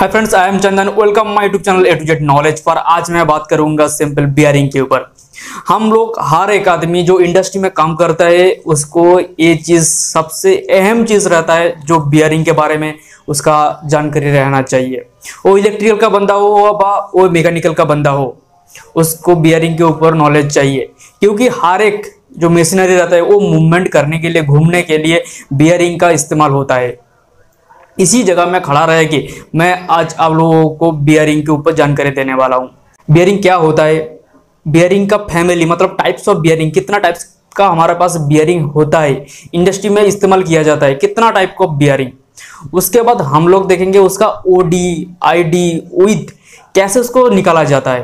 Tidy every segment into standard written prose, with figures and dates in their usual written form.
Hi friends, I am Chandan. Welcome my YouTube channel A to Z knowledge पर। आज मैं बात करूंगा सिंपल बियरिंग के ऊपर। हम लोग हर एक आदमी जो इंडस्ट्री में काम करता है उसको ये चीज सबसे अहम चीज रहता है जो बियरिंग के बारे में उसका जानकारी रहना चाहिए। वो इलेक्ट्रिकल का बंदा हो वो मैकेनिकल का बंदा हो, उसको बियरिंग के ऊपर नॉलेज चाहिए, क्योंकि हर एक जो मशीनरी रहता है वो मूवमेंट करने के लिए, घूमने के लिए बियरिंग का इस्तेमाल होता है। इसी जगह में खड़ा रहे कि मैं आज आप लोगों को बियरिंग के ऊपर जानकारी देने वाला हूं। बियरिंग क्या होता है, बियरिंग का फैमिली मतलब टाइप्स ऑफ बियरिंग, कितना टाइप्स का हमारे पास बियरिंग होता है, इंडस्ट्री में इस्तेमाल किया जाता है, कितना टाइप का बियरिंग। उसके बाद हम लोग देखेंगे उसका ओडी, आईडी, विथ कैसे उसको निकाला जाता है।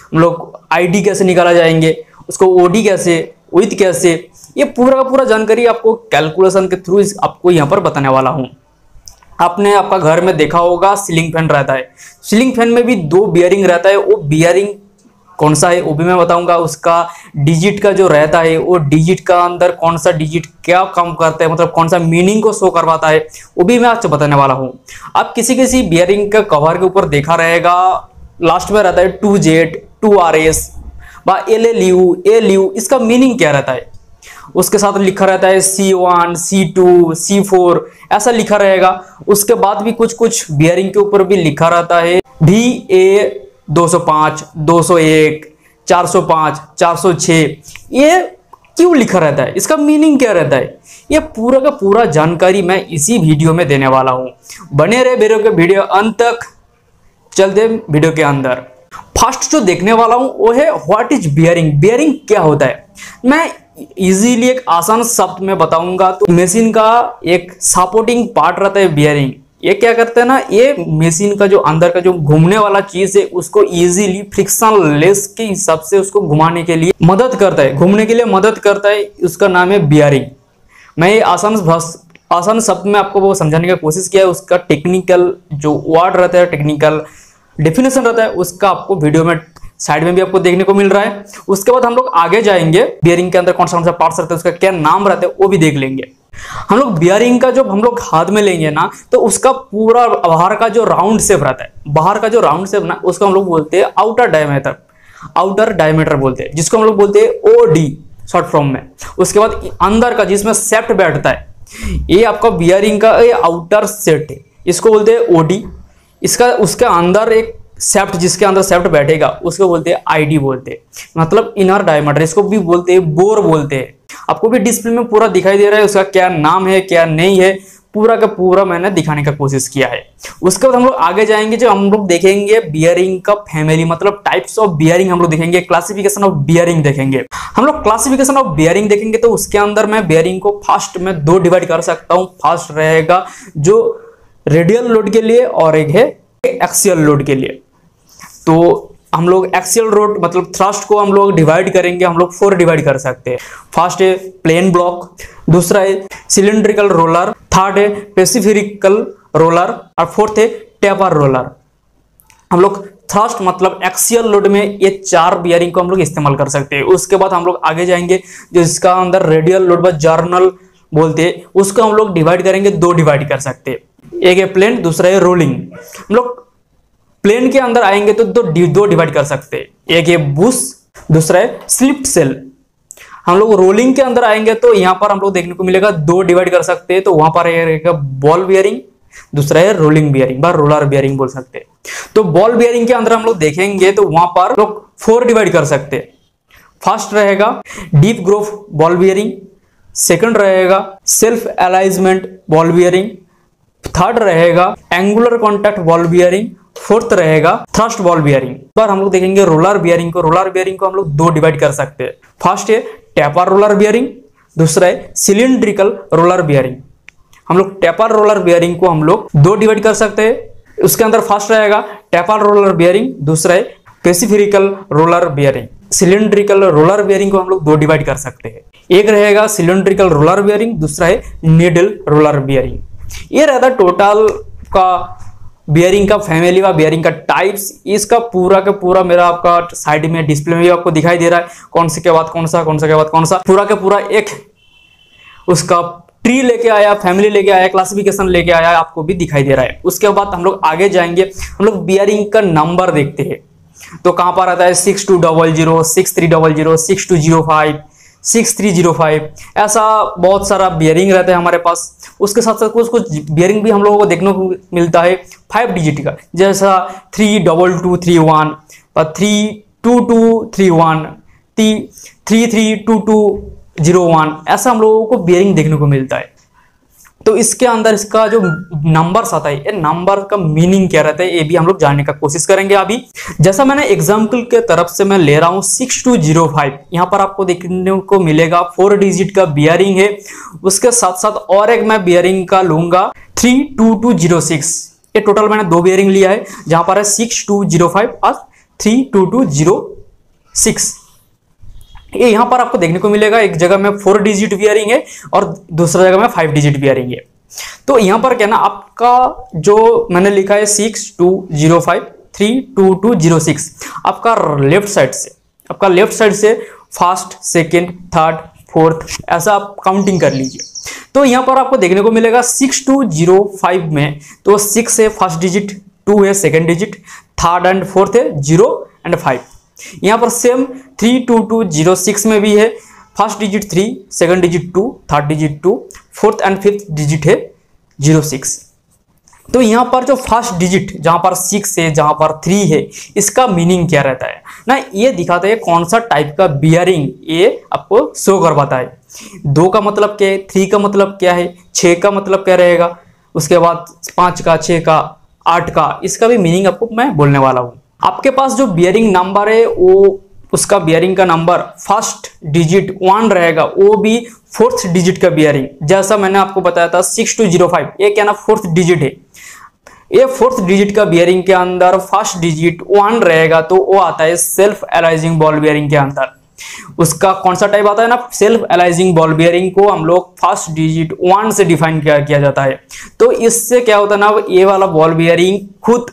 हम लोग आईडी कैसे निकाला जाएंगे, उसको ओडी कैसे, विथ कैसे, ये पूरा का पूरा जानकारी आपको कैलकुलेशन के थ्रू आपको यहाँ पर बताने वाला हूँ। आपने आपका घर में देखा होगा सीलिंग फैन रहता है, सीलिंग फैन में भी दो बियरिंग रहता है। वो बियरिंग कौन सा है वो भी मैं बताऊंगा। उसका डिजिट का जो रहता है वो डिजिट का अंदर कौन सा डिजिट क्या काम करता है, मतलब कौन सा मीनिंग को शो करवाता है, वो भी मैं आज बताने वाला हूँ। आप किसी किसी बियरिंग का कवर के ऊपर देखा रहेगा, लास्ट में रहता है 2Z, 2RS व LLU। इसका मीनिंग क्या रहता है, उसके साथ लिखा रहता है C1, C2, C4 ऐसा लिखा रहेगा। उसके बाद भी कुछ कुछ बियरिंग के ऊपर भी लिखा रहता है VA 205, 201, 405, 406। ये क्यों लिखा रहता है, इसका मीनिंग क्या रहता है, ये पूरा का पूरा जानकारी मैं इसी वीडियो में देने वाला हूं। बने रहे वीडियो अंत तक। चलते वीडियो के अंदर। फर्स्ट जो देखने वाला हूं वो है व्हाट इज बियरिंग। बियरिंग क्या होता है, मैं इजीली एक आसान शब्द में बताऊंगा। तो मशीन का एक सपोर्टिंग पार्ट रहता है बियरिंग। ये क्या करते हैं ना, ये मशीन का जो अंदर का जो घूमने वाला चीज है उसको इजीली फ्रिक्शन लेस के हिसाब से उसको घुमाने के लिए मदद करता है, घूमने के लिए मदद करता है। उसका नाम है बियरिंग। मैं ये आसान शब्द में आपको वो समझाने की कोशिश किया है। उसका टेक्निकल जो वर्ड रहता है, टेक्निकल डेफिनेशन रहता है, उसका आपको वीडियो में साइड में भी आपको देखने को मिल रहा है। उसके बाद हम लोग आगे जाएंगे, बियरिंग के अंदर कौन सा पार्ट्स रहता है, उसका क्या नाम रहता है वो भी देख लेंगे। हम लोग बियरिंग का जब हम लोग हाथ में लेंगे ना, तो उसका पूरा बाहर का जो राउंड शेप रहता है, बाहर का जो राउंड शेप ना, उसको हम लोग बोलते हैं आउटर डायमीटर बोलते हैं, जिसको हम लोग बोलते हैं OD शॉर्ट फॉर्म में। उसके बाद अंदर का जिसमें सेफ्ट बैठता है, ये आपका बियरिंग का ये आउटर सेट है, इसको बोलते हैं OD। इसका उसके अंदर एक सेफ्ट, जिसके अंदर सेफ्ट बैठेगा उसको बोलते हैं आईडी बोलते हैं, मतलब इनर डायमीटर। इसको भी बोलते हैं बोर बोलते हैं। आपको भी डिस्प्ले में पूरा दिखाई दे रहा है, उसका क्या नाम है क्या नहीं है, पूरा का पूरा मैंने दिखाने का कोशिश किया है। उसके बाद हम लोग आगे जाएंगे, जो हम लोग देखेंगे बियरिंग का फैमिली मतलब टाइप्स ऑफ बियरिंग हम लोग देखेंगे, क्लासिफिकेशन ऑफ बियरिंग देखेंगे। हम लोग क्लासिफिकेशन ऑफ बियरिंग देखेंगे तो उसके अंदर मैं बियरिंग को फर्स्ट में दो डिवाइड कर सकता हूँ। फर्स्ट रहेगा जो रेडियल लोड के लिए और एक है एक्सियल लोड के लिए। तो हम लोग एक्सियल लोड मतलब थ्रस्ट को हम लोग डिवाइड करेंगे, हम लोग 4 डिवाइड कर सकते हैं। फर्स्ट है प्लेन ब्लॉक, दूसरा है सिलिंड्रिकल रोलर, थर्ड है पेसिफिरिकल रोलर और फोर्थ है टेपर रोलर। हम लोग थ्रस्ट मतलब एक्सियल लोड में ये 4 बियरिंग को हम लोग इस्तेमाल कर सकते हैं। उसके बाद हम लोग आगे जाएंगे, जिसका अंदर रेडियल लोड व जर्नल बोलते हैं, उसको हम लोग डिवाइड करेंगे, 2 डिवाइड कर सकते हैं। एक है प्लेन, दूसरा है रोलिंग। हम लोग प्लेन के अंदर आएंगे तो दो डिवाइड कर सकते हैं, एक है बुश, दूसरा है स्लिप्ड सेल। हम लोग रोलिंग के अंदर आएंगे तो यहाँ पर हम लोग देखने को मिलेगा 2 डिवाइड कर सकते हैं। तो वहां पर रहेगा बॉल बियरिंग, दूसरा है रोलिंग बियरिंग व रोलर बियरिंग बोल सकते हैं। तो बॉल बियरिंग के अंदर हम लोग देखेंगे तो वहां पर लोग 4 डिवाइड कर सकते हैं। फर्स्ट रहेगा deep groove ball bearing, second रहेगा self alignment ball bearing, third रहेगा angular contact ball bearing, fourth रहेगा थ्रस्ट बॉल बियरिंग। पर हम लोग देखेंगे रोलर बियरिंग को। रोलर बियरिंग को हम लोग 2 डिवाइड कर सकते हैं। फर्स्ट है टेपर रोलर बियरिंग, दूसरा है सिलिंड्रिकल रोलर बियरिंग। हम लोग टेपर रोलर बियरिंग को हम लोग 2 डिवाइड कर सकते हैं। उसके अंदर फर्स्ट रहेगा टेपर रोलर बियरिंग, दूसरा है spherical roller bearing. Cylindrical roller bearing को हम लोग 2 डिवाइड कर सकते हैं। एक रहेगा सिलिंड्रिकल रोलर बियरिंग, दूसरा है नीडल रोलर बियरिंग। ये रहता टोटल का बियरिंग का फैमिली व बियरिंग का टाइप्स। इसका पूरा का पूरा मेरा आपका साइड में डिस्प्ले में भी आपको दिखाई दे रहा है, कौन से के बाद कौन सा, कौन सा के बाद कौन सा, पूरा का पूरा एक उसका ट्री लेके आया, फैमिली लेके आया, क्लासिफिकेशन लेके आया, आपको भी दिखाई दे रहा है। उसके बाद हम लोग आगे जाएंगे, हम लोग बियरिंग का नंबर देखते हैं। तो कहां पर आता है 6200, 6300, 6205, 6305, ऐसा बहुत सारा बियरिंग रहता है हमारे पास। उसके साथ साथ कुछ कुछ बियरिंग भी हम लोगों को देखने को मिलता है 5 डिजिट का, जैसा 32231, 32231, 332201, ऐसा हम लोगों को बियरिंग देखने को मिलता है। तो इसके अंदर इसका जो नंबर्स आता है, ये नंबर का मीनिंग क्या रहता है, ये भी हम लोग जानने का कोशिश करेंगे अभी। जैसा मैंने एग्जाम्पल के तरफ से मैं ले रहा हूं 6205, यहाँ पर आपको देखने को मिलेगा 4 डिजिट का बियरिंग है। उसके साथ साथ और एक मैं बियरिंग का लूंगा 32206, ये टोटल मैंने 2 बियरिंग लिया है, जहां पर है 6205 और 32206। ये यहां पर आपको देखने को मिलेगा, एक जगह में 4 डिजिट बियरिंग है और दूसरा जगह में 5 डिजिट बियरिंग है। तो यहां पर क्या ना, आपका जो मैंने लिखा है 6205 32206, आपका लेफ्ट साइड से फर्स्ट, सेकेंड, थर्ड, फोर्थ, ऐसा आप काउंटिंग कर लीजिए। तो यहां पर आपको देखने को मिलेगा 6205 में तो 6 है फर्स्ट डिजिट, 2 है second digit, third and fourth है 0 एंड 5। यहां पर सेम 32206 में भी है, first digit 3, second digit 2, third digit 2, fourth and fifth digit है 06। तो यहां पर जो फर्स्ट डिजिट जहां पर 6 है, जहां पर 3 है, इसका मीनिंग क्या रहता है ना, ये दिखाता है कौन सा टाइप का बियरिंग, ये आपको शो करवाता है। 2 का मतलब क्या है, 3 का मतलब क्या है, 6 का मतलब क्या रहेगा, उसके बाद 5 का, 6 का, 8 का, इसका भी मीनिंग आपको मैं बोलने वाला हूं। आपके पास जो बियरिंग नंबर है, वो उसका बियरिंग का नंबर फर्स्ट डिजिट 1 रहेगा, वो भी 4th डिजिट का बियरिंग। जैसा मैंने आपको बताया था 6205, ये क्या ना 4th डिजिट है, ये 4th डिजिट का बियरिंग के अंदर फर्स्ट डिजिट 1 रहेगा, तो वो आता है सेल्फ एलाइजिंग बॉल बियरिंग के अंदर। उसका कौन सा टाइप आता है ना, सेल्फ एलाइजिंग बॉल बियरिंग को हम लोग फर्स्ट डिजिट 1 से डिफाइन किया जाता है। तो इससे क्या होता है ना, ये वाला बॉल बियरिंग खुद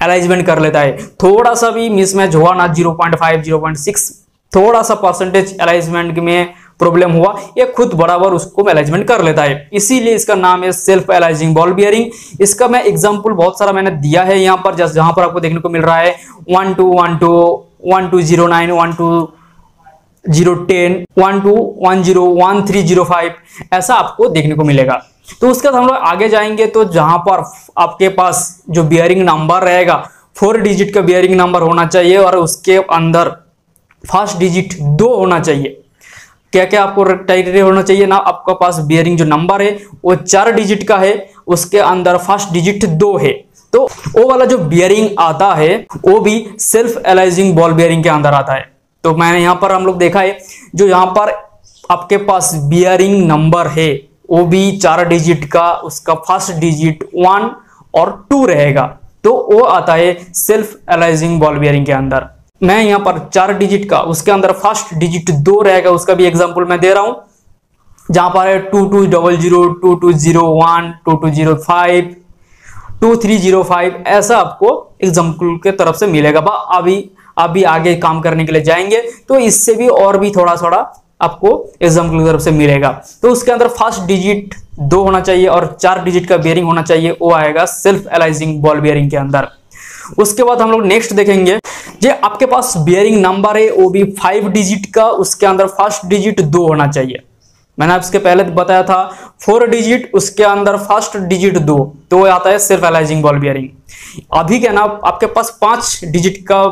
अलाइजमेंट कर लेता है। थोड़ा सा भी मिसमैच हुआ ना, 0.5, 0.6, थोड़ा सा परसेंटेज अलाइजमेंट में प्रॉब्लम हुआ, ये खुद बराबर उसको अलाइजमेंट कर लेता है, इसीलिए इसका नाम है सेल्फ एलाइजिंग बॉल बियरिंग। इसका मैं एग्जांपल बहुत सारा मैंने दिया है यहाँ पर, जहां पर आपको देखने को मिल रहा है 1212, 1209, 12010, 1210, 1305, ऐसा आपको देखने को मिलेगा। तो उसके बाद हम लोग आगे जाएंगे, तो जहां पर आपके पास जो बियरिंग नंबर रहेगा 4 डिजिट का बियरिंग नंबर होना चाहिए और उसके अंदर फर्स्ट डिजिट 2 होना चाहिए। क्या क्या आपको क्राइटेरिया होना चाहिए ना, आपका पास बियरिंग जो नंबर है वो 4 डिजिट का है, उसके अंदर फर्स्ट डिजिट 2 है, तो वो वाला जो बियरिंग आता है वो भी सेल्फ एलाइजिंग बॉल बियरिंग के अंदर आता है। तो मैंने यहां पर हम लोग देखा है, जो यहां पर आपके पास बियरिंग नंबर है वो भी 4 डिजिट का, उसका फर्स्ट डिजिट 1 और 2 रहेगा, तो वो आता है सेल्फ एलाइजिंग बॉल बियरिंग के अंदर। मैं यहां पर 4 डिजिट का, उसके अंदर फर्स्ट डिजिट 2 रहेगा, उसका भी एग्जांपल मैं दे रहा हूं, जहां पर है 2200, 2201, 2205, 2305, ऐसा आपको एग्जांपल के तरफ से मिलेगा। अभी आगे काम करने के लिए जाएंगे तो इससे भी और भी थोड़ा थोड़ा आपको एग्जाम्पल की तरफ से मिलेगा। तो उसके अंदर फर्स्ट डिजिट 2 होना चाहिए और 4 डिजिट का बियरिंग होना चाहिए, वो आएगा सेल्फ एलाइजिंग बॉल बियरिंग के अंदर। उसके बाद हम लोग नेक्स्ट देखेंगे, जो आपके पास बियरिंग नंबर है वो भी 5 डिजिट का, उसके अंदर फर्स्ट डिजिट 2 होना चाहिए। मैंने आपसे पहले बताया था 4 डिजिट, उसके अंदर फर्स्ट डिजिट 2, तो आता है सेल्फ एलाइजिंग बॉल बियरिंग। अभी क्या ना, आपके पास 5 डिजिट का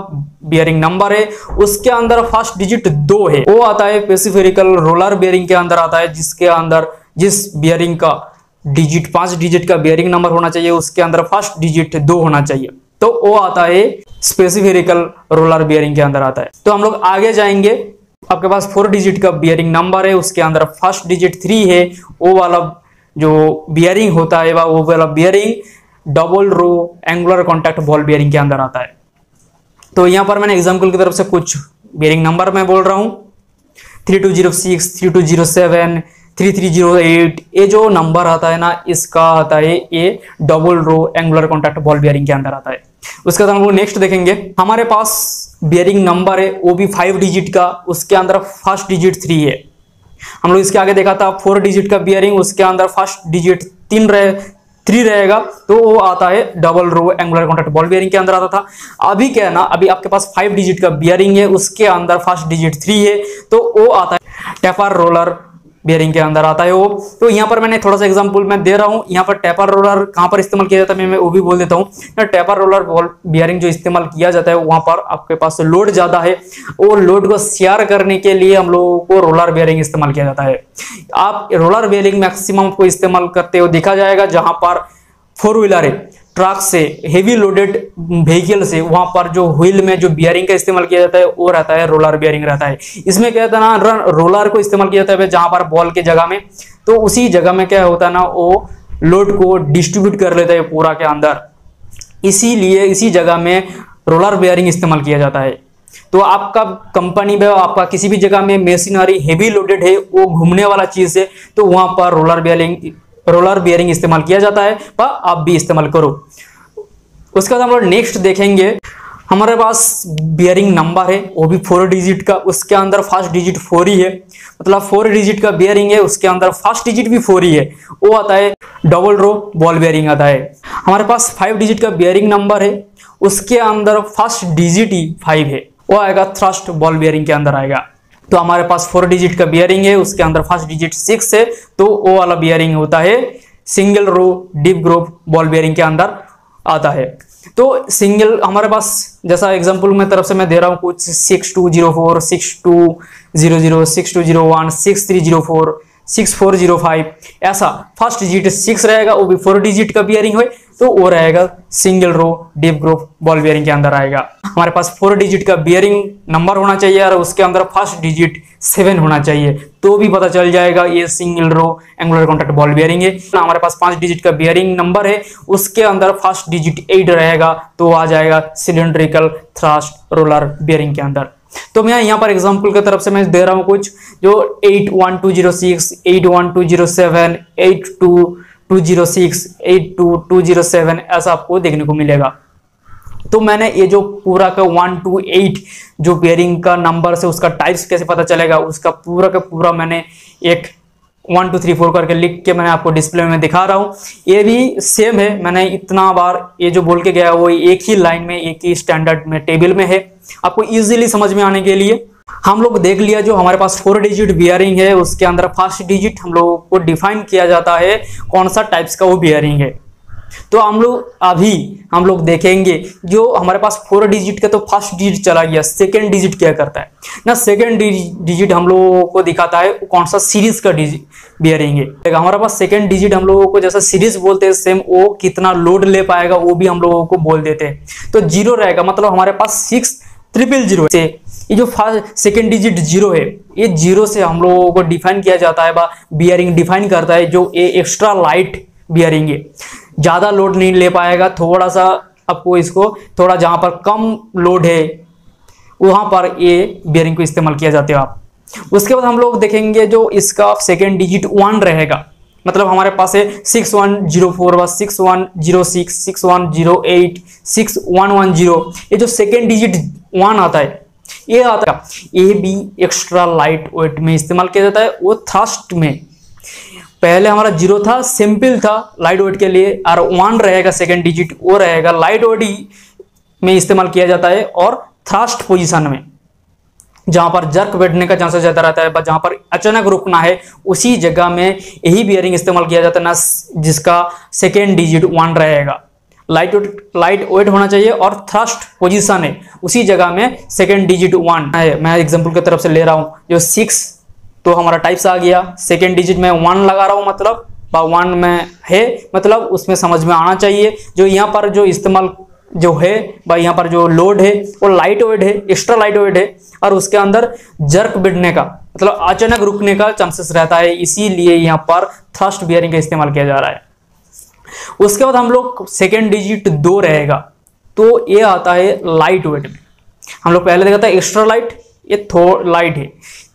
बियरिंग नंबर है, उसके अंदर फर्स्ट डिजिट 2 है, वो आता है पेसिफेरिकल रोलर बियरिंग के अंदर आता है, जिसके अंदर जिस बियरिंग का डिजिट 5 डिजिट का बियरिंग नंबर होना चाहिए, उसके अंदर फर्स्ट डिजिट 2 होना चाहिए, तो वो आता है स्पेसिफेरिकल रोलर बियरिंग के अंदर आता है। तो हम लोग आगे जाएंगे, आपके पास 4 डिजिट का बियरिंग नंबर है, उसके अंदर फर्स्ट डिजिट 3 है, वो वाला जो बियरिंग होता है वो वाला bearing double row angular contact ball bearing के अंदर आता है। तो यहां पर मैंने एग्जांपल की तरफ से कुछ बियरिंग नंबर मैं बोल रहा हूं, 3206, 3207, 3308, ये जो नंबर आता है ना, इसका आता है ये double row angular contact ball bearing के अंदर आता है। उसके बाद हम लोग नेक्स्ट देखेंगे, हमारे पास बियरिंग नंबर है वो भी 5 डिजिट का, उसके अंदर फर्स्ट डिजिट 3 है, हम लोग इसके आगे देखा था 4 डिजिट का बियरिंग, उसके अंदर फर्स्ट डिजिट 3 रहेगा, तो वो आता है double row angular contact ball bearing के अंदर आता था। अभी क्या है ना, अभी आपके पास 5 डिजिट का बियरिंग है, उसके अंदर फर्स्ट डिजिट 3 है, तो वो आता है टेपर रोलर बियरिंग के अंदर आता है वो। तो यहाँ पर मैंने थोड़ा सा एग्जांपल मैं दे रहा हूँ। यहाँ पर टेपर रोलर कहाँ पर इस्तेमाल किया जाता है मैं वो भी बोल देता हूँ। टेपर रोलर बॉल बियरिंग जो इस्तेमाल किया जाता है वहां पर आपके पास लोड ज्यादा है, और लोड को शेयर करने के लिए हम लोगों को रोलर बियरिंग इस्तेमाल किया जाता है। आप रोलर बियरिंग मैक्सिमम को इस्तेमाल करते हुए देखा जाएगा जहां पर 4 व्हीलर है, ट्रक से, हेवी लोडेड व्हीकल से, वहां पर जो व्हील में जो बियरिंग का इस्तेमाल किया जाता है वो रहता है रोलर बियरिंग रहता है। इसमें क्या होता है ना, रोलर को इस्तेमाल किया जाता है जहां पर बॉल के जगह में, तो उसी जगह में क्या होता है ना, वो लोड को डिस्ट्रीब्यूट कर लेता है पूरा के अंदर, इसीलिए इसी जगह में रोलर बियरिंग इस्तेमाल किया जाता है। तो आपका कंपनी में, आपका किसी भी जगह में मशीनरी हेवी लोडेड है, वो घूमने वाला चीज है, तो वहां पर रोलर बियरिंग इस्तेमाल किया जाता है, पर आप भी इस्तेमाल करो। उसके बाद हम लोग नेक्स्ट देखेंगे, हमारे पास बियरिंग नंबर है वो भी 4 डिजिट का, उसके अंदर फर्स्ट डिजिट 4 ही है, मतलब 4 डिजिट का बियरिंग है, उसके अंदर फर्स्ट डिजिट भी 4 ही है, वो आता है डबल रो बॉल बियरिंग आता है। हमारे पास 5 डिजिट का बियरिंग नंबर है, उसके अंदर फर्स्ट डिजिट ही 5 है, वो आएगा थ्रस्ट बॉल बियरिंग के अंदर आएगा। तो हमारे पास 4 डिजिट का बियरिंग है, उसके अंदर फर्स्ट डिजिट 6 है, तो वो वाला बियरिंग होता है single row deep groove ball bearing के अंदर आता है। तो सिंगल हमारे पास, जैसा एग्जांपल में तरफ से मैं दे रहा हूं कुछ 6204, 6200, 6201, 6304, 6405, ऐसा फर्स्ट डिजिट 6 रहेगा, वो भी 4 डिजिट का बियरिंग है, तो वो रहेगा single row deep groove ball bearing के अंदर आएगा। हमारे पास 4 डिजिट का बियरिंग नंबर होना चाहिए और उसके अंदर फर्स्ट डिजिट 7 होना चाहिए, तो भी पता चल जाएगा ये single row angular contact ball bearing है। हमारे पास 5 डिजिट का बियरिंग नंबर है, उसके अंदर फर्स्ट डिजिट 8 रहेगा, तो आ जाएगा सिलेंड्रिकल थ्रस्ट रोलर बियरिंग के अंदर। तो मैं यहाँ पर एग्जांपल की तरफ से मैं दे रहा हूँ कुछ, जो 81206, 81207, 82206, 82207 ऐसा आपको देखने को मिलेगा। तो मैंने ये जो पूरा का 1 to 8 जो बियरिंग का नंबर से उसका टाइप्स कैसे पता चलेगा, उसका पूरा का पूरा मैंने एक 1 2 3 4 करके लिख के मैंने आपको डिस्प्ले में दिखा रहा हूँ। ये भी सेम है, मैंने इतना बार ये जो बोल के गया वो एक ही लाइन में, एक ही स्टैंडर्ड में टेबल में है, आपको इजीली समझ में आने के लिए। हम लोग देख लिया जो हमारे पास 4 डिजिट बियरिंग है, उसके अंदर फर्स्ट डिजिट हम लोगों को डिफाइन किया जाता है कौन सा टाइप्स का वो बियरिंग है। तो हम लोग देखेंगे जो हमारे पास 4 डिजिट का, तो फर्स्ट डिजिट चला गया, सेकेंड डिजिट क्या करता है ना, सेकेंड डिजिट हम लोगों को दिखाता है कौन सा सीरीज का बियरिंग है। हमारे पास सेकेंड डिजिट हम लोगों को जैसा सीरीज बोलते हैं सेम, वो कितना लोड ले पाएगा वो भी हम लोगों को बोल देते हैं। तो 0 रहेगा, मतलब हमारे पास 6000 से ये जो फर्स्ट सेकेंड डिजिट 0 है, ये 0 से हम लोगों को डिफाइन किया जाता है, बियरिंग डिफाइन करता है जो ये एक्स्ट्रा लाइट बियरिंग है, ज्यादा लोड नहीं ले पाएगा, थोड़ा सा आपको इसको थोड़ा जहां पर कम लोड है वहां पर ये बियरिंग को इस्तेमाल किया जाता है आप। उसके बाद हम लोग देखेंगे जो इसका सेकेंड डिजिट 1 रहेगा, मतलब हमारे पास है 6104, 6106, 6108, 6110, ये जो सेकेंड डिजिट 1 आता है, ये आता है, ये भी एक्स्ट्रा लाइट वेट में इस्तेमाल किया जाता है। वो थ्रस्ट में पहले हमारा 0 था, सिंपल था लाइट वेट के लिए, और 1 रहेगा सेकेंड डिजिट, वो रहेगा लाइट वेट में इस्तेमाल किया जाता है, और थ्रस्ट पोजीशन में जहां पर जर्क बैठने का चांसेस ज्यादा रहता है, जहां पर अचानक रुकना है, उसी जगह में यही बियरिंग इस्तेमाल किया जाता है ना, जिसका सेकेंड डिजिट 1 रहेगा। लाइट वेट होना चाहिए और थ्रस्ट पोजीशन है, उसी जगह में सेकेंड डिजिट 1 है। मैं एग्जांपल की तरफ से ले रहा हूं, जो 6 तो हमारा टाइप्स आ गया, सेकेंड डिजिट में 1 लगा रहा हूं, मतलब 1 में है, मतलब उसमें समझ में आना चाहिए जो यहाँ पर जो इस्तेमाल जो है यहाँ पर जो लोड है वो लाइट वेट है, एक्स्ट्रा लाइट वेट है, और उसके अंदर जर्क बिड़ने का मतलब अचानक रुकने का चांसेस रहता है, इसीलिए यहाँ पर थ्रस्ट बियरिंग का इस्तेमाल किया जा रहा है। उसके बाद हम लोग सेकेंड डिजिट 2 रहेगा, तो ये आता है लाइट वेट में। हम लोग पहले देखा था एक्स्ट्रा लाइट, ये लाइट है,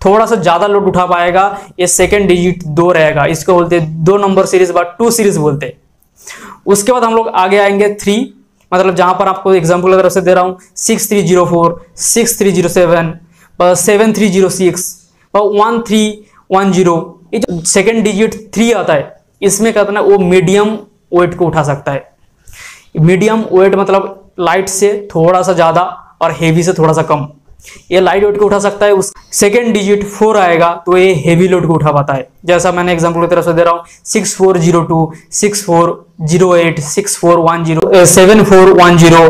थोड़ा सा ज्यादा लोड उठा पाएगा, ये सेकेंड डिजिट 2 रहेगा, इसको बोलते हैं 2 नंबर सीरीज, 2 सीरीज बोलते हैं। उसके बाद हम लोग आगे आएंगे 3, मतलब जहां पर आपको एग्जांपल की तरफ से दे रहा हूं 6304, 6307, 7306, 13, 10। ये जो सेकेंड डिजिट 3 आता है, इसमें कहते हैं वो मीडियम वेट को उठा सकता है। मीडियम वेट मतलब लाइट से थोड़ा सा ज्यादा और हेवी से थोड़ा सा कम। ये लाइट वेट को उठा सकता है। उस सेकेंड डिजिट 4 आएगा तो ये हेवी लोड को उठा पाता है। जैसा मैंने एग्जांपल की तरफ से दे रहा हूँ 6402, 6408, 6410, 7410,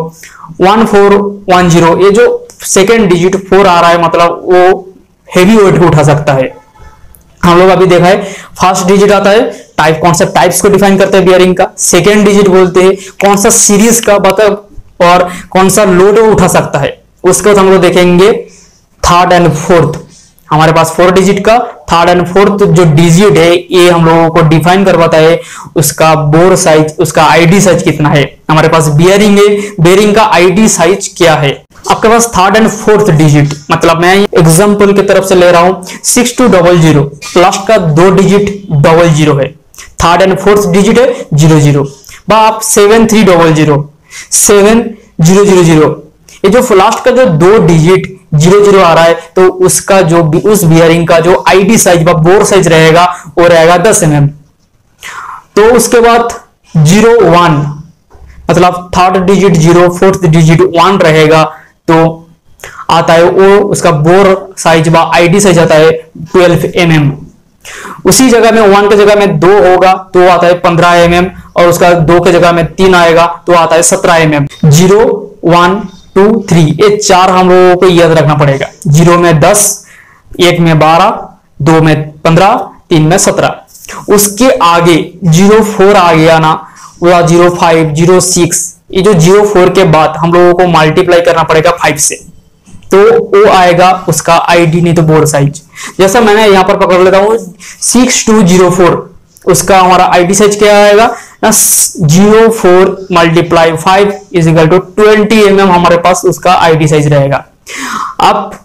1410। ये जो सेकेंड डिजिट 4 आ रहा है मतलब वो हेवी वेट को उठा सकता है। हम लोग अभी देखा है फर्स्ट डिजिट आता है टाइप, कौन सा टाइप्स को डिफाइन करते हैं बियरिंग का। सेकेंड डिजिट बोलते हैं कौन सा सीरीज का मतलब और कौन सा लोड वो उठा सकता है। उसके बाद हम लोग देखेंगे थर्ड एंड फोर्थ। हमारे पास 4 डिजिट का थर्ड एंड फोर्थ जो डिजिट है ये हम लोगों को डिफाइन करवाता है उसका बोर साइज, उसका आईडी साइज कितना है। हमारे पास बियरिंग है, बियरिंग का आईडी साइज क्या है। आपके पास थर्ड एंड फोर्थ डिजिट मतलब मैं एग्जांपल की तरफ से ले रहा हूं 6200, लास्ट का 2 डिजिट 00 है, थर्ड एंड फोर्थ डिजिट है 00। बा आप 7300, 7000, ये जो लास्ट का जो 2 डिजिट 00 आ रहा है तो उसका जो उस बियरिंग का जो आईडी साइज व बोर साइज रहेगा वो रहेगा 10 mm। तो उसके बाद 01 मतलब थर्ड डिजिट 0, फोर्थ डिजिट 1 रहेगा तो आता है वो उसका बोर साइज व आईडी साइज आता है 12 mm। उसी जगह में 1 के जगह में 2 होगा तो आता है 15 mm और उसका 2 के जगह में 3 आएगा तो आता है 17 mm। 0, 1, 2, 3 ये 4 हम लोगों को याद रखना पड़ेगा। 0 में 10, 1 में 12, 2 में 15, 3 में 17। उसके आगे 04 आ गया ना, 05, 06, ये जो 04 के बाद हम लोगों को मल्टीप्लाई करना पड़ेगा 5 से तो वो आएगा उसका आईडी नहीं तो बोर साइज। जैसा मैंने यहां पर पकड़ लेता हूं 6204, उसका हमारा आईडी साइज क्या आएगा ना 04 × 5 = 20 mm हमारे पास उसका आईडी साइज रहेगा। आप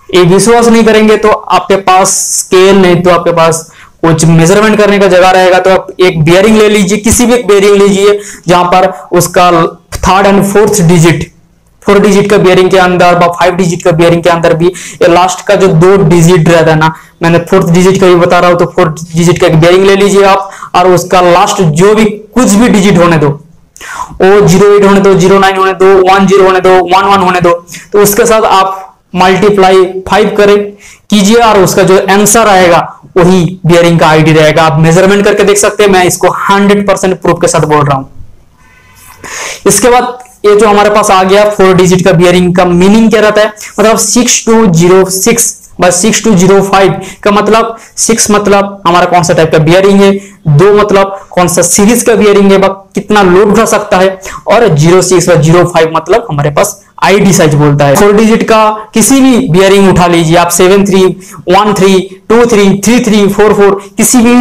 ये विश्वास नहीं करेंगे तो आपके पास स्केल नहीं तो आपके पास कुछ मेजरमेंट करने का जगह रहेगा तो आप एक बियरिंग ले लीजिए, किसी भी एक बियरिंग लीजिए जहां पर उसका third and fourth digit 4 digit का बियरिंग के अंदर 5 डिजिट का बियरिंग के अंदर भी ये लास्ट का जो 2 डिजिट रहता है ना, मैंने 4th डिजिट का भी बता रहा हूं तो 4th डिजिट का एक बियरिंग ले लीजिए आप और उसका लास्ट जो भी कुछ भी डिजिट होने दो, वो 08 होने दो, 09 होने दो, 10 होने दो, 11 होने दो, तो उसके साथ आप मल्टीप्लाई 5 करें कीजिए और उसका जो आंसर आएगा वही बियरिंग का आईडी रहेगा। आप मेजरमेंट करके देख सकते हैं, मैं इसको 100% प्रूफ के साथ बोल रहा हूं। इसके बाद ये जो हमारे पास आ गया 4 डिजिट का बियरिंग का मीनिंग क्या रहता है, मतलब 6206 बस 6205 का मतलब 6 मतलब हमारा कौन सा टाइप का बियरिंग है, 2 मतलब कौन सा सीरीज का बियरिंग है, कितना लोड उठा सकता है, और 06 व 05 मतलब हमारे पास आईडी साइज बोलता है। 4 डिजिट का किसी भी बियरिंग उठा लीजिए आप, 73, 13, 23, 33, 44 किसी भी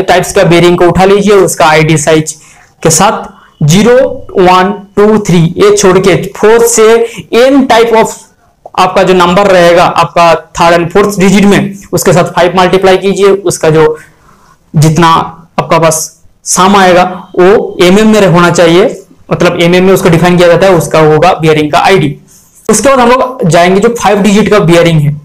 टाइप्स का बियरिंग को उठा लीजिए, उसका आईडी साइज के साथ 0, 1, 2, 3 ये छोड़ के 4 से n टाइप ऑफ आपका जो नंबर रहेगा आपका थर्ड एंड फोर्थ डिजिट में उसके साथ 5 मल्टीप्लाई कीजिए, उसका जो जितना आपका पास सम आएगा वो mm में होना चाहिए, मतलब mm में उसको डिफाइन किया जाता है, उसका होगा बियरिंग का आईडी। उसके बाद हम लोग जाएंगे जो 5 डिजिट का बियरिंग है,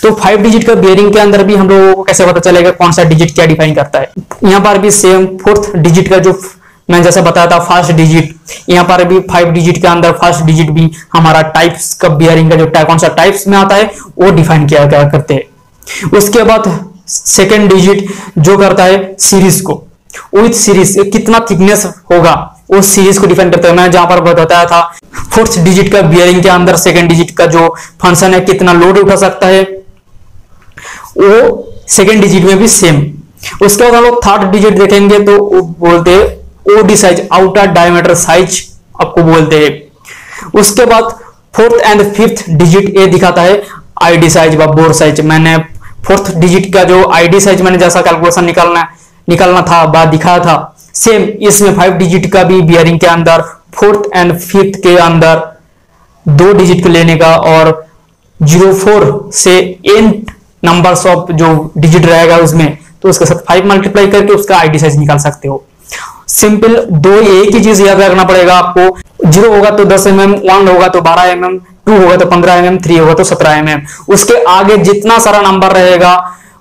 तो 5 डिजिट का बियरिंग के अंदर भी हम लोगों को कैसे पता चलेगा कौन सा डिजिट क्या डिफाइन करता है। यहाँ पर भी सेम 4th डिजिट का जो मैं जैसे बताया था फर्स्ट डिजिट, यहाँ पर भी 5 डिजिट के अंदर फर्स्ट डिजिट भी हमारा टाइप्स का बियरिंग का जो कौन सा टाइप्स में आता है वो डिफाइन किया गया करते हैं। उसके बाद सेकेंड डिजिट जो करता है सीरीज को, विथ सीरीज कितना थिकनेस होगा उस सीरीज को डिफाइन करते हैं। मैं जहां पर बताया था 4th डिजिट का बियरिंग के अंदर सेकेंड डिजिट का जो फंक्शन है कितना लोड उठा सकता है वो सेकेंड डिजिट में भी सेम। उसके बाद हम लोग थर्ड डिजिट देखेंगे तो बोलते हैं OD size, outer diameter size आपको बोलते हैं। उसके बाद 4th एंड 5th डिजिट ये दिखाता है आईडी साइज व बोर साइज। मैंने 4th डिजिट का जो आईडी साइज मैंने जैसा कैलकुलेशन निकालना था बा दिखाया था, सेम इसमें 5 डिजिट का भी बियरिंग के अंदर 4th एंड 5th के अंदर 2 डिजिट को लेने का और 04 से n नंबर्स ऑफ जो डिजिट रहेगा उसमें तो उसके साथ 5 मल्टीप्लाई करके उसका आईडी साइज निकाल सकते हो। सिंपल दो एक ही चीज याद रखना पड़ेगा आपको, 0 होगा तो 10 mm, 1 होगा तो 12 mm, 2 होगा तो 15 mm, 3 होगा तो 17 mm। उसके आगे जितना सारा नंबर रहेगा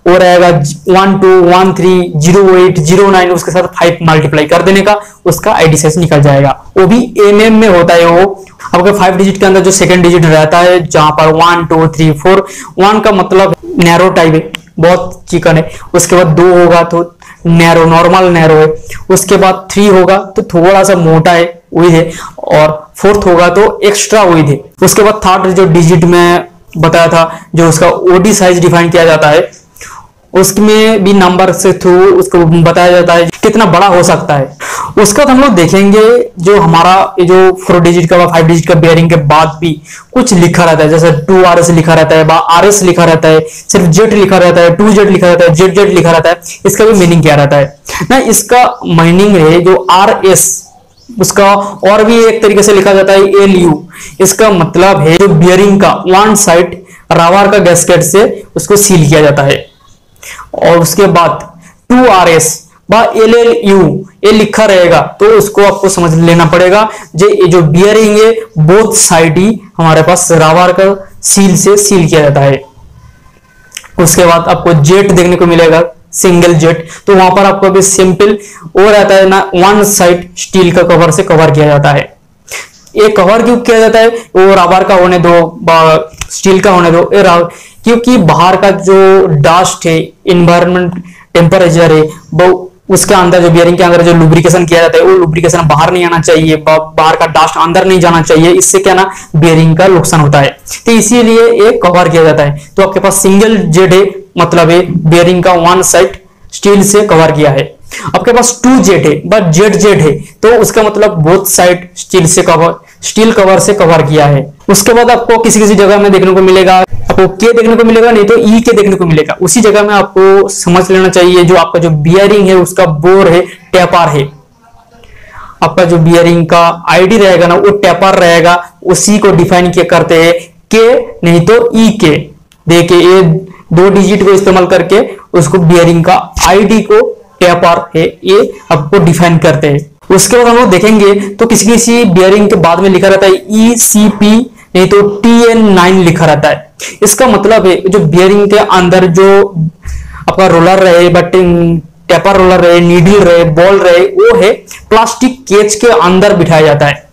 वो रहेगा 12130809 उसके साथ 5 मल्टीप्लाई कर देने का, उसका आईडी साइज निकल जाएगा। वो भी एमएम में होता है। वो आपके 5 डिजिट के अंदर जो सेकंड डिजिट रहता है जहां पर 1 2 3 4, 1 का मतलब नैरो टाइप है, बहुत चिकन है। उसके बाद 2 होगा तो नैरो, नॉर्मल नैरो है। उसके बाद 3 होगा तो थोड़ा सा मोटा है, विड्थ है। और 4th होगा तो एक्स्ट्रा विड्थ है। उसके बाद 3rd जो डिजिट में बताया था जो उसका ओडी साइज डिफाइन किया जाता है, उसमें भी नंबर से थ्रू उसको बताया जाता है कितना बड़ा हो सकता है। उसका हम लोग देखेंगे जो हमारा ये जो 4 डिजिट का 5 डिजिट का बेयरिंग के बाद भी कुछ लिखा रहता है, जैसे 2RS लिखा रहता है, RS लिखा रहता है, सिर्फ जेट लिखा रहता है, 2Z लिखा रहता है, ZZ लिखा रहता है। इसका भी मीनिंग क्या रहता है ना, इसका मीनिंग है जो RS, उसका और भी एक तरीके से लिखा जाता है LU। इसका मतलब है जो बियरिंग का वन साइड रावार का गैस्केट से उसको सील किया जाता है। और उसके बाद 2RS बा LLU ये लिखा रहेगा तो उसको आपको समझ लेना पड़ेगा ये जो बियरिंग है बोथ साइड ही हमारे पास रावार का सील से सील किया जाता है। उसके बाद आपको जेट देखने को मिलेगा, सिंगल जेट, तो वहां पर आपको भी सिंपल वो रहता है ना, वन साइड स्टील का कवर से कवर किया जाता है। ये कवर क्यों किया जाता है, वो रबर का होने दो, स्टील का होने दो, क्योंकि बाहर का जो डस्ट है, इन्वायरमेंट टेम्परेचर है, वो उसके अंदर जो बियरिंग के अंदर जो लुब्रिकेशन किया जाता है वो लुब्रिकेशन बाहर नहीं आना चाहिए, बाहर का डस्ट अंदर नहीं जाना चाहिए। इससे क्या ना बियरिंग का नुकसान होता है, तो इसीलिए ये कवर किया जाता है। तो आपके पास सिंगल जेड है, मतलब है बियरिंग का वन साइड स्टील से कवर किया है। आपके पास 2Z है बट ZZ है तो उसका मतलब बोथ साइड स्टील से कवर, स्टील कवर से कवर किया है। उसके बाद आपको किसी किसी जगह में देखने को मिलेगा, आपको के देखने को मिलेगा, नहीं तो ई के देखने को मिलेगा। उसी जगह में आपको समझ लेना चाहिए जो आपका जो बियरिंग है उसका बोर है, टेपर है। आपका जो बियरिंग का आईडी रहेगा ना वो टेपर रहेगा, उसी को डिफाइन किया करते हैं के नहीं तो ई के। देखिए ये 2 डिजिट को इस्तेमाल करके उसको बियरिंग का आईडी को टेपर है ये आपको डिफाइन करते हैं। उसके बाद हम लोग देखेंगे तो किसी किसी बियरिंग के बाद में लिखा रहता है ECP नहीं तो TN9 लिखा रहता है। इसका मतलब है जो बियरिंग के अंदर जो आपका रोलर रहे, बट टेपर रोलर रहे, नीडल रहे, बॉल रहे, वो है प्लास्टिक केज के अंदर बिठाया जाता है।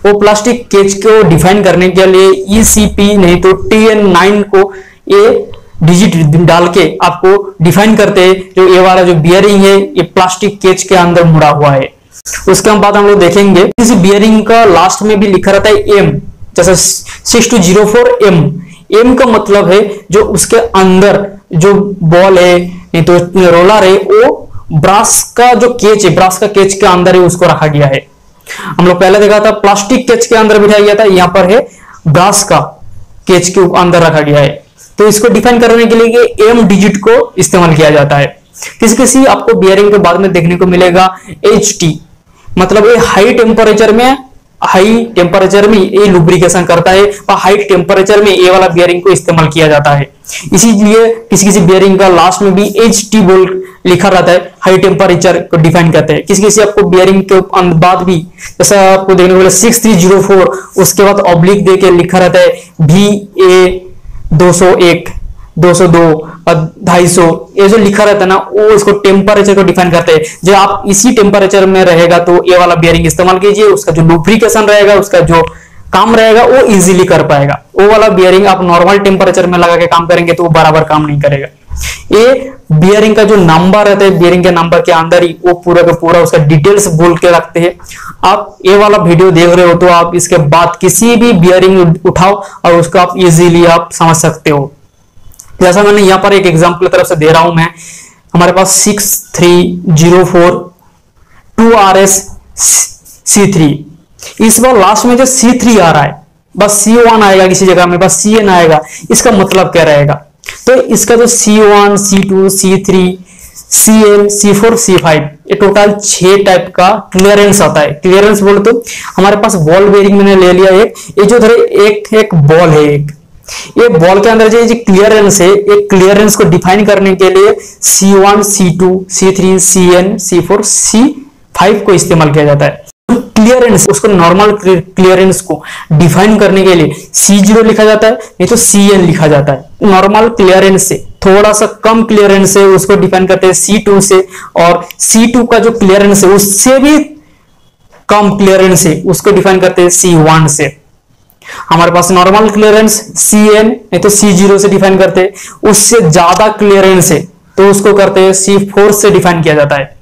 वो प्लास्टिक केज को डिफाइन करने के लिए ECP नहीं तो TN9 को ये डिजिट डाल के आपको डिफाइन करते हैं जो ये वाला जो बियरिंग है ये प्लास्टिक केज के अंदर मुड़ा हुआ है। उसके बाद हम लोग देखेंगे इस बियरिंग का लास्ट में भी लिखा रहता है M, जैसे 6204M। M का मतलब है जो उसके अंदर जो बॉल है नहीं तो रोलर है वो ब्रास का जो केज है, ब्रास का केज के अंदर ही उसको रखा गया है। हम लोग पहले देखा था प्लास्टिक केज के अंदर बिठाया गया था, यहाँ पर है ब्रास का केज के अंदर रखा गया है। तो इसको डिफाइन करने के लिए M डिजिट को इस्तेमाल किया जाता है। किसी किसी आपको बियरिंग के बाद में देखने को मिलेगा HT, मतलब ये हाई टेम्परेचर में ये लुब्रिकेशन करता है और हाई टेम्परेचर में ये वाला बियरिंग को इस्तेमाल किया जाता है। इसीलिए किसी किसी बियरिंग का लास्ट में भी HT बोल लिखा रहता है, हाई टेम्परेचर को डिफाइन करते हैं। किसी किसी आपको बियरिंग के बाद भी जैसा आपको देखने को मिला 6304, उसके बाद ऑब्लिक दे के लिखा रहता है VA 201, 202 और 250। ये जो लिखा रहता है ना वो इसको टेम्परेचर को डिफाइन करते हैं। जब आप इसी टेम्परेचर में रहेगा तो ये वाला बियरिंग इस्तेमाल कीजिए, उसका जो लुब्रिकेशन रहेगा, उसका जो काम रहेगा वो इजीली कर पाएगा। वो वाला बियरिंग आप नॉर्मल टेम्परेचर में लगा के काम करेंगे तो वो बराबर काम नहीं करेगा। ये बियरिंग का जो नंबर रहता है, बियरिंग के नंबर के अंदर ही वो पूरा का पूरा उसका डिटेल्स बोल के रखते हैं। आप ये वाला वीडियो देख रहे हो तो आप इसके बाद किसी भी बियरिंग उठाओ और उसको आप इजीली आप समझ सकते हो। जैसा मैंने यहाँ पर एक एग्जांपल की तरफ से दे रहा हूं मैं, हमारे पास 6304 2RS C3, इस बार लास्ट में जो C3 आ रहा है बस C1 आएगा, किसी जगह में बस CN आएगा। इसका मतलब क्या रहेगा, तो इसका जो C1 C2 C3 CN C4 C5 ये टोटल 6 टाइप का क्लियरेंस आता है। क्लियरेंस बोले तो हमारे पास बॉल बेयरिंग मैंने ले लिया एक, ये जो एक बॉल है, एक ये बॉल के अंदर जो क्लियरेंस है, एक क्लियरेंस को डिफाइन करने के लिए C1 C2 C3 CN C4 C5 को इस्तेमाल किया जाता है। क्लियरेंस, उसको नॉर्मल क्लियरेंस को डिफाइन करने के लिए C0 लिखा जाता है नहीं तो CN लिखा जाता है। नॉर्मल क्लियरेंस से थोड़ा सा कम क्लियरेंस है उसको डिफाइन करते हैं C2 से, और C2 का जो क्लियरेंस है उससे भी कम क्लियरेंस है उसको डिफाइन करते हैं C1 से। हमारे पास नॉर्मल क्लियरेंस CN नहीं तो C0 से डिफाइन करते हैं, उससे ज्यादा क्लियरेंस है तो उसको करते हैं C4 से डिफाइन किया जाता है,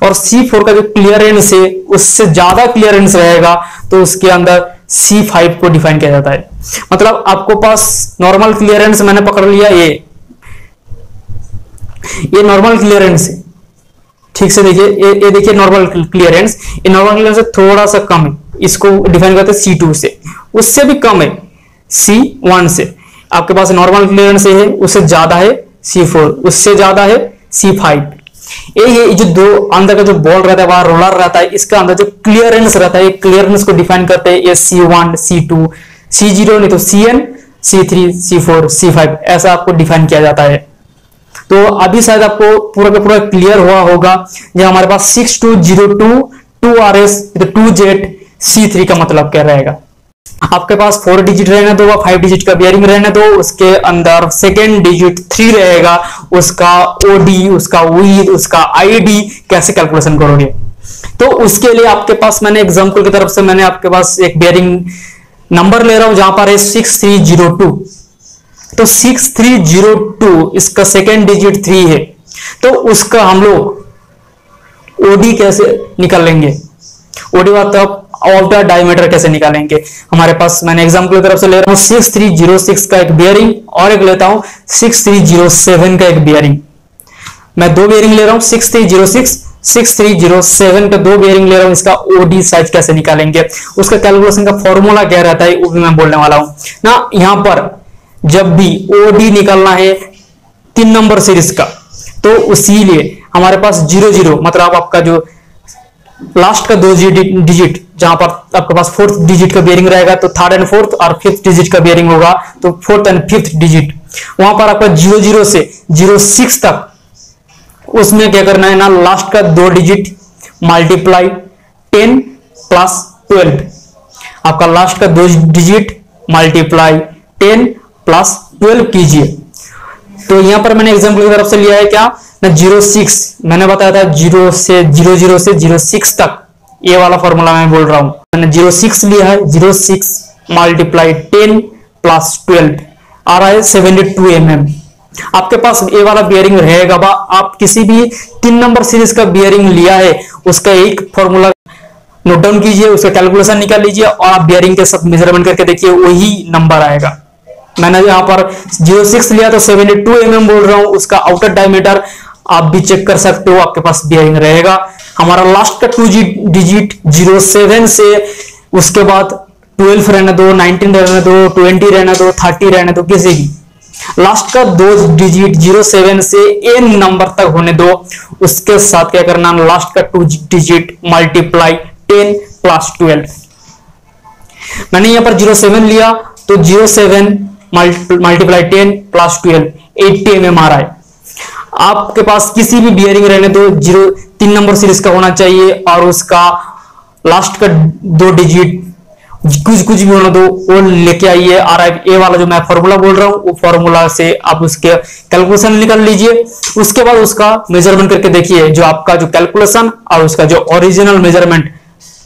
और C4 का जो क्लियरेंस है उससे ज्यादा क्लियरेंस रहेगा तो उसके अंदर C5 को डिफाइन किया जाता है। मतलब आपको पास नॉर्मल क्लियरेंस मैंने पकड़ लिया, ये नॉर्मल क्लियरेंस है, ठीक से देखिए, ये देखिए नॉर्मल क्लियरेंस, ये नॉर्मल क्लियरेंस से थोड़ा सा कम है, इसको डिफाइन करते हैं C2 से, उससे भी कम है C1 से। आपके पास नॉर्मल क्लियरेंस है, उससे ज्यादा है C4, उससे ज्यादा है C5। ये जो दो अंदर का जो बॉल रहता है वहां रोलर रहता है, इसका अंदर जो क्लियरेंस रहता है, क्लियरेंस को डिफाइन करते हैं ये C1, C2, C0 नहीं तो CN, C3, C4, C5 ऐसा आपको डिफाइन किया जाता है। तो अभी शायद आपको पूरा का पूरा क्लियर हुआ होगा। ये हमारे पास 6202 2RS 2Z C3 का मतलब क्या रहेगा। आपके पास 4 डिजिट रहने दो, 5 डिजिट का बियरिंग रहने दो, उसके अंदर सेकेंड डिजिट 3 रहेगा, उसका ओडी, उसका विद, उसका आईडी कैसे कैलकुलेशन करोगे। तो उसके लिए आपके पास मैंने एग्जांपल की तरफ से मैंने आपके पास एक बियरिंग नंबर ले रहा हूं जहां पर है 6302। तो 6302 इसका सेकेंड डिजिट 3 है, तो उसका हम लोग ओडी कैसे निकालेंगे, ओडी मतलब आउटर डायमीटर कैसे निकालेंगे। हमारे पास मैंने एग्जांपल की तरफ से ले रहा हूं 6306 का एक बियरिंग और एक लेता हूं 6307 का एक बियरिंग। मैं दो बियरिंग ले रहा हूं 6306 6307 का दो बियरिंग ले रहा हूं। इसका ओडी साइज कैसे निकालेंगे, उसका कैलकुलेशन का फॉर्मूला क्या रहता है वो भी मैं बोलने वाला हूं ना। यहां पर जब भी ओडी निकालना है 3 नंबर सीरीज का, तो इसीलिए हमारे पास 00 मतलब आपका जो लास्ट का 2 डिजिट जहां पर आपके पास 4th डिजिट का बियरिंग रहेगा, तो 3rd एंड 4th और 5th डिजिट का बियरिंग होगा, तो 4th एंड 5th डिजिट वहां पर आपका 00 से 06 तक, उसमें क्या करना है ना, लास्ट का 2 डिजिट मल्टीप्लाई 10 प्लस 12, आपका लास्ट का 2 डिजिट मल्टीप्लाई 10 प्लस 12 कीजिए। तो यहां पर मैंने एग्जांपल की तरफ से लिया है क्या ना 06, मैंने बताया था 00 से 06 तक, ये वाला फॉर्मूला मैं बोल रहा हूं। मैंने 06 लिया है, 06 मल्टीप्लाई 10 प्लस 12 आ रहा है 72 mm। आपके पास ये वाला बियरिंग रहेगा बा, आप किसी भी 3 नंबर सीरीज का बियरिंग लिया है उसका एक फॉर्मूला नोट डाउन कीजिए, उसका कैलकुलेशन निकाल लीजिए और आप बियरिंग के साथ मेजरमेंट करके देखिए वही नंबर आएगा। मैंने यहाँ पर 06 लिया तो 72 mm बोल रहा हूं, उसका आउटर डायमीटर आप भी चेक कर सकते हो, आपके पास बियरिंग रहेगा। हमारा लास्ट का 2 डिजिट 07 से उसके बाद 12 रहने दो, 19 रहने दो, 20 रहने दो, 30 रहने दो, किसी भी लास्ट का 2 डिजिट 07 से n नंबर तक होने दो। उसके साथ क्या करना, लास्ट का 2 डिजिट मल्टीप्लाई 10 प्लस 12। मैंने यहां पर 07 लिया तो 07 मल्टीप्लाई 10 प्लस 12 80 mm आ रहा है। आपके पास किसी भी बियरिंग रहने दो 3 नंबर सीरीज का होना चाहिए और उसका लास्ट का 2 डिजिट कुछ भी होना दो, वो लेके आइए। और ए वाला जो मैं फॉर्मूला बोल रहा हूं वो फॉर्मूला से आप उसके कैलकुलेशन निकाल लीजिए। उसके बाद उसका मेजरमेंट करके देखिए जो आपका जो कैलकुलेशन और उसका जो ओरिजिनल मेजरमेंट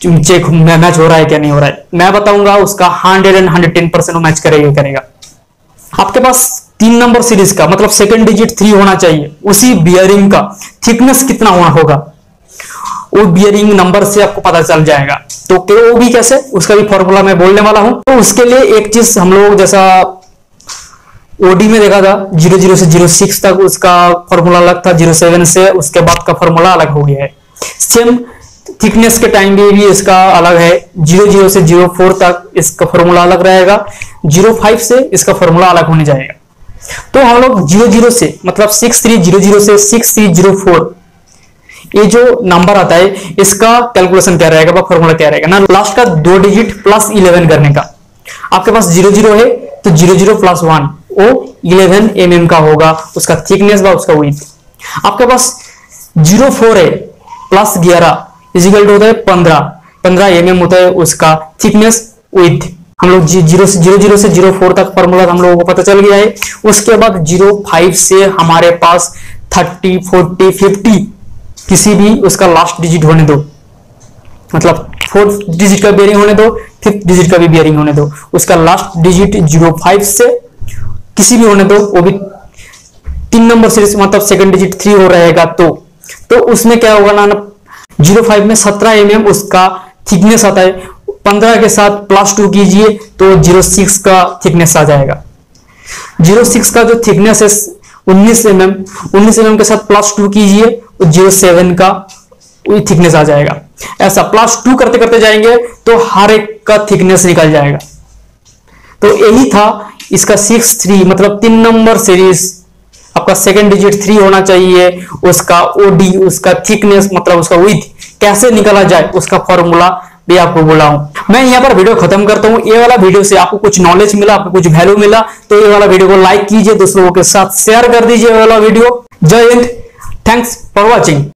चेक मैच हो रहा है क्या नहीं हो रहा है। मैं बताऊंगा उसका 100 and 110% मैच करेगा। आपके पास 3 नंबर सीरीज का मतलब सेकंड डिजिट 3 होना चाहिए, उसी बियरिंग का थिकनेस कितना होगा वो बियरिंग नंबर से आपको पता चल जाएगा। तो वो भी कैसे, उसका भी फॉर्मूला मैं बोलने वाला हूं। तो उसके लिए एक चीज हम लोग जैसा ओडी में देखा था 00 से 06 तक उसका फॉर्मूला अलग था, 07 से उसके बाद का फॉर्मूला अलग हो गया है। सेम थिकनेस के टाइम भी इसका अलग है, 00 से 04 तक इसका फॉर्मूला अलग रहेगा, 05 से इसका फॉर्मूला अलग होने जाएगा। तो हम लोग 00 से मतलब 6300 से 6304 ये जो नंबर आता है इसका कैलकुलेशन क्या रहेगा, फॉर्मूला क्या रहेगा ना, लास्ट का 2 डिजिट प्लस 11 करने का। आपके पास 00 है तो 00 प्लस 1 वो 11 mm का होगा, उसका थिकनेस व उसका विड्थ। आपके पास 04 है प्लस 11 इजिकल टू होता है 15 mm होता है उसका थिकनेस विड्थ हम लोग 0 से 04 तक फॉर्मूला हम लोगों को पता चल गया है। उसके बाद 05 से हमारे पास 30, 40, 50 किसी भी उसका लास्ट डिजिट होने दो, मतलब 4 डिजिट का बियरिंग होने दो, 5th डिजिट का भी बियरिंग होने दो, उसका लास्ट डिजिट 05 से किसी भी होने दो, वो भी 3 नंबर सीरीज, मतलब सेकंड डिजिट 3 हो रहेगा। तो उसमें क्या होगा ना, 05 में 17 mm उसका थिकनेस आता है, 15 के साथ +2 कीजिए तो 06 का थिकनेस आ जाएगा। 06 का जो थिकनेस है 19 mm के साथ +2 कीजिए तो 07 का थिकनेस आ जाएगा। ऐसा +2 करते करते जाएंगे तो हर एक का थिकनेस निकल जाएगा। तो यही था इसका 6-3, मतलब 3 नंबर सीरीज, आपका सेकंड डिजिट 3 होना चाहिए, उसका ओडी, उसका थिकनेस मतलब उसका विड्थ कैसे निकाला जाए उसका फॉर्मूला भी आपको बोला हूं। मैं यहाँ पर वीडियो खत्म करता हूं। ये वाला वीडियो से आपको कुछ नॉलेज मिला, आपको कुछ वैल्यू मिला तो ये वाला वीडियो को लाइक कीजिए, दूसरों के साथ शेयर कर दीजिए ये वाला वीडियो। जय हिंद, थैंक्स फॉर वॉचिंग।